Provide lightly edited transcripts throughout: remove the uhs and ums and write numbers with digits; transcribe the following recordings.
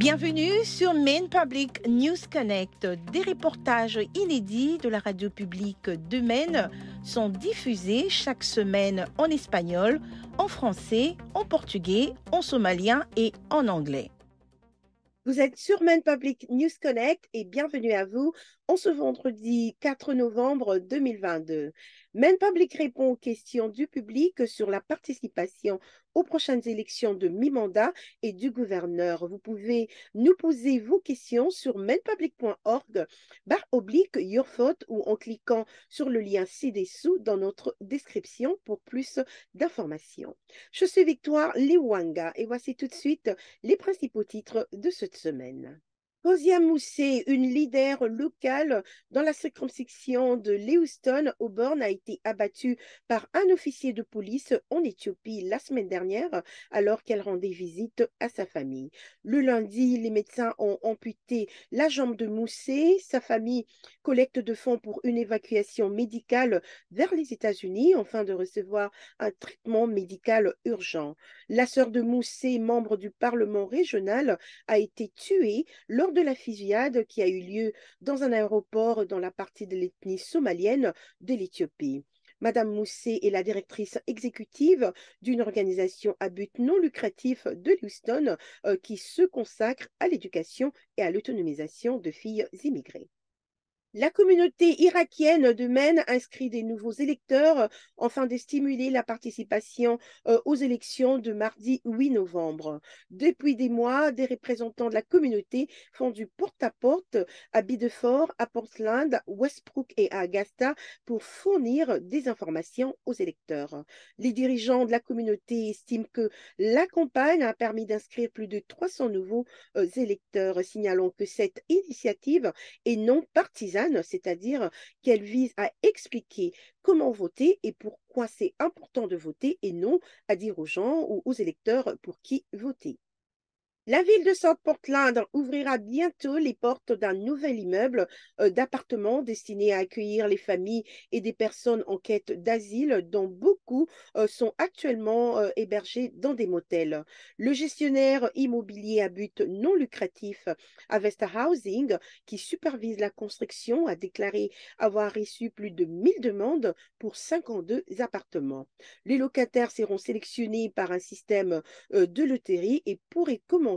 Bienvenue sur Maine Public News Connect. Des reportages inédits de la radio publique de Maine sont diffusés chaque semaine en espagnol, en français, en portugais, en somalien et en anglais. Vous êtes sur Maine Public News Connect et bienvenue à vous en ce vendredi 4 novembre 2022. Maine Public répond aux questions du public sur la participation aux prochaines élections de mi-mandat et du gouverneur. Vous pouvez nous poser vos questions sur mainepublic.org/yourvote ou en cliquant sur le lien ci-dessous dans notre description pour plus d'informations. Je suis Victoire Liwanga et voici tout de suite les principaux titres de cette semaine. Fawzia Moussé, une leader locale dans la circonscription de Lewiston-Auburn, a été abattue par un officier de police en Éthiopie la semaine dernière alors qu'elle rendait visite à sa famille. Le lundi, les médecins ont amputé la jambe de Moussé. Sa famille collecte de fonds pour une évacuation médicale vers les États-Unis afin de recevoir un traitement médical urgent. La sœur de Moussé, membre du Parlement régional, a été tuée lors de la fusillade qui a eu lieu dans un aéroport dans la partie de l'ethnie somalienne de l'Éthiopie. Madame Moussé est la directrice exécutive d'une organisation à but non lucratif de Houston qui se consacre à l'éducation et à l'autonomisation de filles immigrées. La communauté irakienne de Maine inscrit des nouveaux électeurs afin de stimuler la participation aux élections de mardi 8 novembre. Depuis des mois, des représentants de la communauté font du porte-à-porte à Biddeford, à Portland, Westbrook et à Augusta pour fournir des informations aux électeurs. Les dirigeants de la communauté estiment que la campagne a permis d'inscrire plus de 300 nouveaux électeurs, signalant que cette initiative est non partisane, c'est-à-dire qu'elle vise à expliquer comment voter et pourquoi c'est important de voter et non à dire aux gens ou aux électeurs pour qui voter. La ville de South Portland ouvrira bientôt les portes d'un nouvel immeuble d'appartements destiné à accueillir les familles et des personnes en quête d'asile, dont beaucoup sont actuellement hébergés dans des motels. Le gestionnaire immobilier à but non lucratif Avesta Housing, qui supervise la construction, a déclaré avoir reçu plus de 1000 demandes pour 52 appartements. Les locataires seront sélectionnés par un système de loterie et pourraient commencer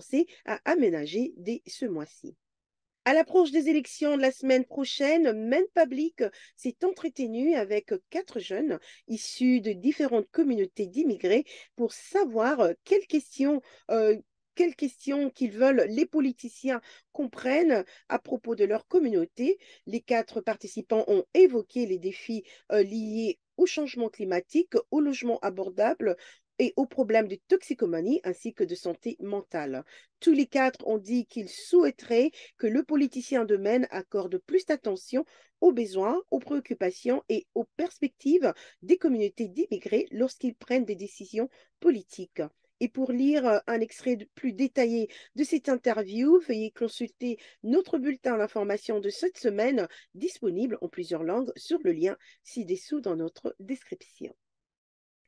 à aménager dès ce mois-ci. À l'approche des élections de la semaine prochaine, Maine Public s'est entretenu avec 4 jeunes issus de différentes communautés d'immigrés pour savoir quelles questions qu'ils veulent les politiciens comprennent à propos de leur communauté. Les 4 participants ont évoqué les défis liés au changement climatique, au logement abordable et aux problèmes de toxicomanie ainsi que de santé mentale. Tous les 4 ont dit qu'ils souhaiteraient que le politicien de Maine accorde plus d'attention aux besoins, aux préoccupations et aux perspectives des communautés d'immigrés lorsqu'ils prennent des décisions politiques. Et pour lire un extrait plus détaillé de cette interview, veuillez consulter notre bulletin d'information de cette semaine, disponible en plusieurs langues sur le lien ci-dessous dans notre description.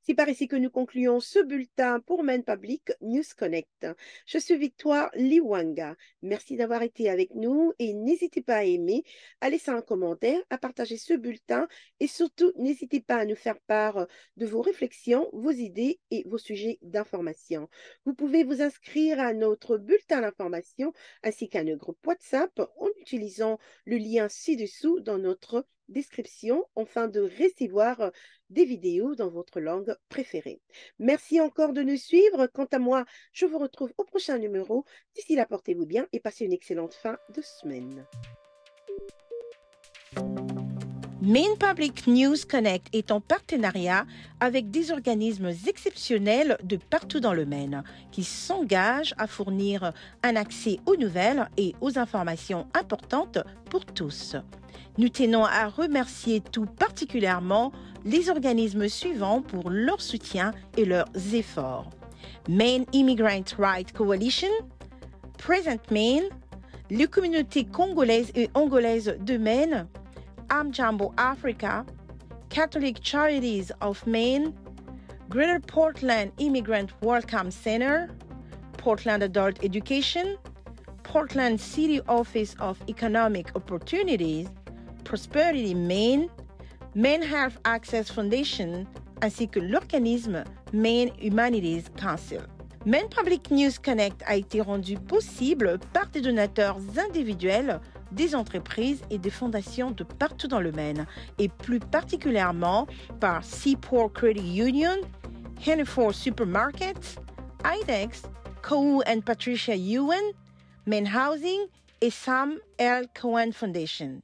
C'est par ici que nous concluons ce bulletin pour Maine Public News Connect. Je suis Victoire Liwanga. Merci d'avoir été avec nous et n'hésitez pas à aimer, à laisser un commentaire, à partager ce bulletin et surtout n'hésitez pas à nous faire part de vos réflexions, vos idées et vos sujets d'information. Vous pouvez vous inscrire à notre bulletin d'information ainsi qu'à notre groupe WhatsApp en utilisant le lien ci-dessous dans notre description afin de recevoir des vidéos dans votre langue préférée. Merci encore de nous suivre. Quant à moi, je vous retrouve au prochain numéro. D'ici là, portez-vous bien et passez une excellente fin de semaine. Maine Public News Connect est en partenariat avec des organismes exceptionnels de partout dans le Maine qui s'engagent à fournir un accès aux nouvelles et aux informations importantes pour tous. Nous tenons à remercier tout particulièrement les organismes suivants pour leur soutien et leurs efforts. Maine Immigrant Rights Coalition, Present Maine, les communautés congolaises et angolaises de Maine, Amjambo Africa, Catholic Charities of Maine, Greater Portland Immigrant Welcome Center, Portland Adult Education, Portland City Office of Economic Opportunities, Prosperity Maine, Maine Health Access Foundation, ainsi que l'organisme Maine Humanities Council. Maine Public News Connect a été rendu possible par des donateurs individuels, des entreprises et des fondations de partout dans le Maine, et plus particulièrement par Seaport Credit Union, Hannaford Supermarkets, IDEX, Kohu and Patricia Ewan, Maine Housing et Sam L. Cohen Foundation.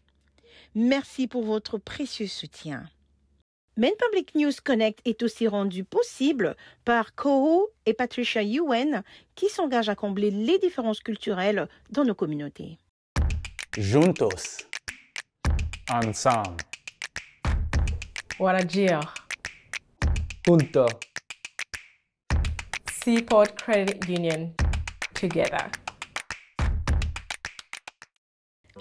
Merci pour votre précieux soutien. Maine Public News Connect est aussi rendu possible par Kohu et Patricia Ewan qui s'engagent à combler les différences culturelles dans nos communautés. Juntos. Ensemble. Warajir. Junto. Seaport Credit Union. Together.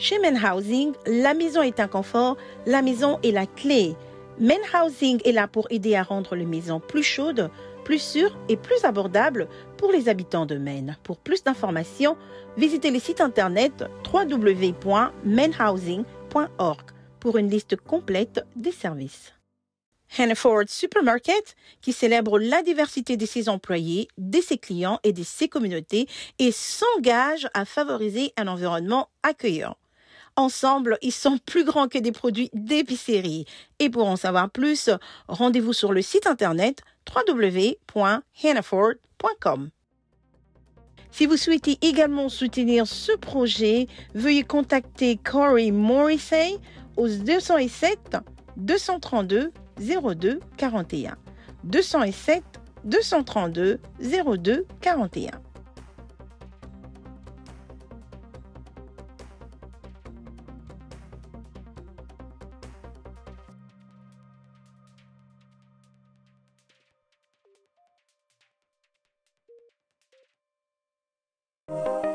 Chez Maine Housing, la maison est un confort, la maison est la clé. Maine Housing est là pour aider à rendre les maisons plus chaudes, plus sûres et plus abordables pour les habitants de Maine. Pour plus d'informations, visitez le site internet www.mainhousing.org pour une liste complète des services. Hannaford Supermarket, qui célèbre la diversité de ses employés, de ses clients et de ses communautés et s'engage à favoriser un environnement accueillant. Ensemble, ils sont plus grands que des produits d'épicerie. Et pour en savoir plus, rendez-vous sur le site internet www.hannaford.com. Si vous souhaitez également soutenir ce projet, veuillez contacter Corey Morrissey au 207 232 02 41. 207 232 02 41. Thank you.